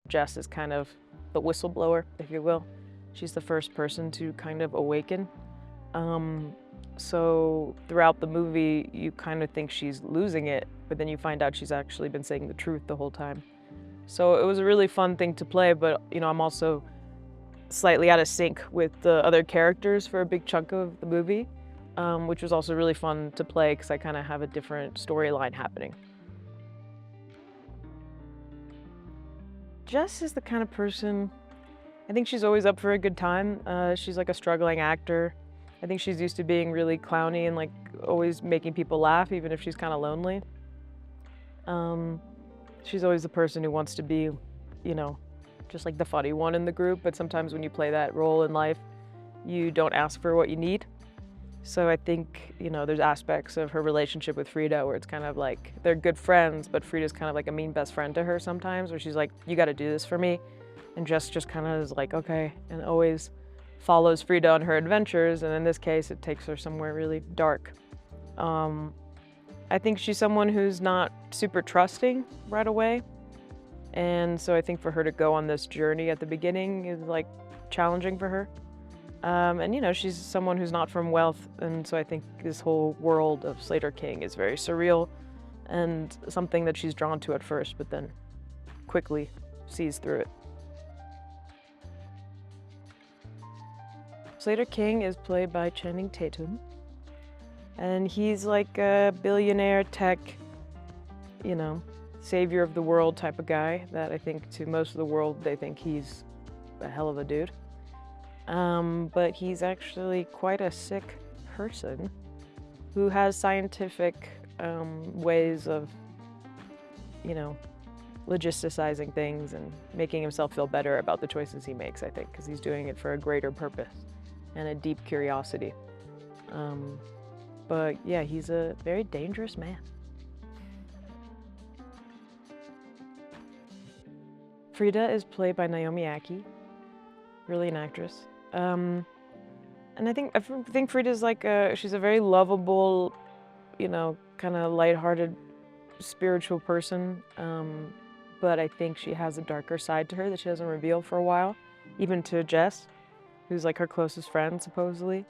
Jess is kind of the whistleblower, if you will. She's the first person to kind of awaken. So throughout the movie, you kind of think she's losing it, but then you find out she's actually been saying the truth the whole time. So it was a really fun thing to play, but I'm also slightly out of sync with the other characters for a big chunk of the movie, which was also really fun to play because I kind of have a different storyline happening. Jess is the kind of person, I think she's always up for a good time. She's like a struggling actor. I think she's used to being really clowny and like always making people laugh, even if she's kind of lonely. She's always the person who wants to be, just like the funny one in the group, but sometimes when you play that role in life, you don't ask for what you need. So I think, there's aspects of her relationship with Freda where it's kind of like they're good friends, but Freda's kind of like a mean best friend to her sometimes, where she's like, you got to do this for me. And Jess just kind of is like, okay, and always follows Freda on her adventures. And in this case, it takes her somewhere really dark. I think she's someone who's not super trusting right away. And so I think for her to go on this journey at the beginning is like challenging for her. And she's someone who's not from wealth, and so I think this whole world of Slater King is very surreal and something that she's drawn to at first, but then quickly sees through it. Slater King is played by Channing Tatum, and he's like a billionaire tech, savior of the world type of guy that I think to most of the world, they think he's a hell of a dude. But he's actually quite a sick person who has scientific ways of, logisticizing things and making himself feel better about the choices he makes, I think, because he's doing it for a greater purpose and a deep curiosity. But yeah, he's a very dangerous man. Freda is played by Naomi Ackie, brilliant actress. And I think Freda's like she's a very lovable, kind of lighthearted, spiritual person. But I think she has a darker side to her that she doesn't reveal for a while, even to Jess, who's like her closest friend, supposedly.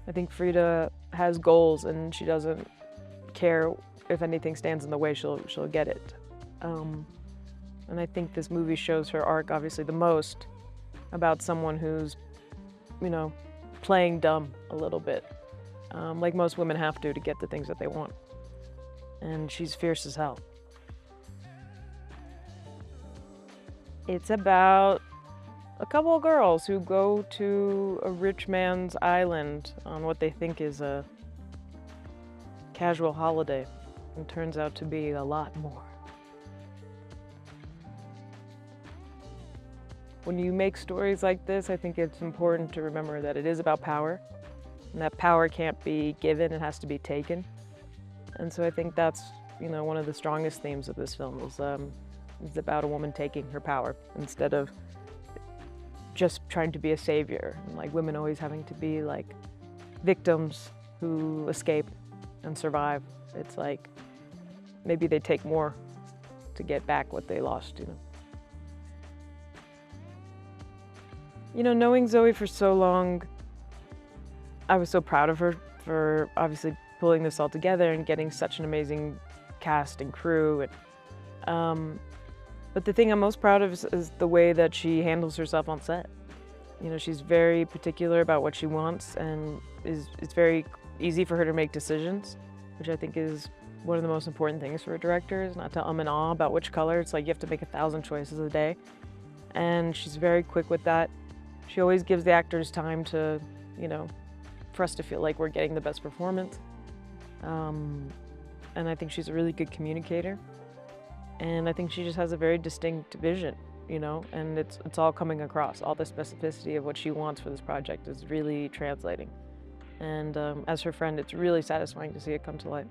I think Freda has goals and she doesn't care if anything stands in the way, she'll get it. And I think this movie shows her arc, obviously, the most about someone who's, playing dumb a little bit, like most women have to get the things that they want. And she's fierce as hell. It's about a couple of girls who go to a rich man's island on what they think is a casual holiday, and turns out to be a lot more. When you make stories like this, I think it's important to remember that it is about power, and that power can't be given, it has to be taken. And so I think that's, one of the strongest themes of this film is about a woman taking her power instead of just trying to be a savior, and like women always having to be like victims who escape and survive. It's like maybe they take more to get back what they lost, Knowing Zoe for so long, I was so proud of her for obviously pulling this all together and getting such an amazing cast and crew. But the thing I'm most proud of is the way that she handles herself on set. She's very particular about what she wants, and it's very easy for her to make decisions, which I think is one of the most important things for a director, is not to and ah about which color. It's like you have to make 1,000 choices a day. And she's very quick with that. She always gives the actors time to, for us to feel like we're getting the best performance. And I think she's a really good communicator. And I think she just has a very distinct vision, and it's all coming across. All the specificity of what she wants for this project is really translating. And as her friend, it's really satisfying to see it come to light.